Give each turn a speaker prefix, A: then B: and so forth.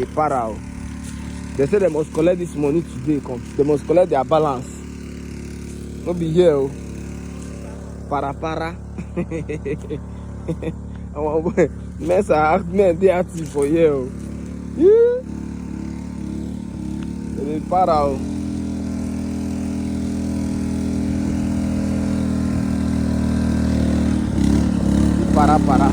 A: They para. Oh. They say they must collect this money today. Come. They must collect their balance. No be here. Oh. Para. Oh, mess are men they active for here. Oh. Yeah. They para. Oh. Para.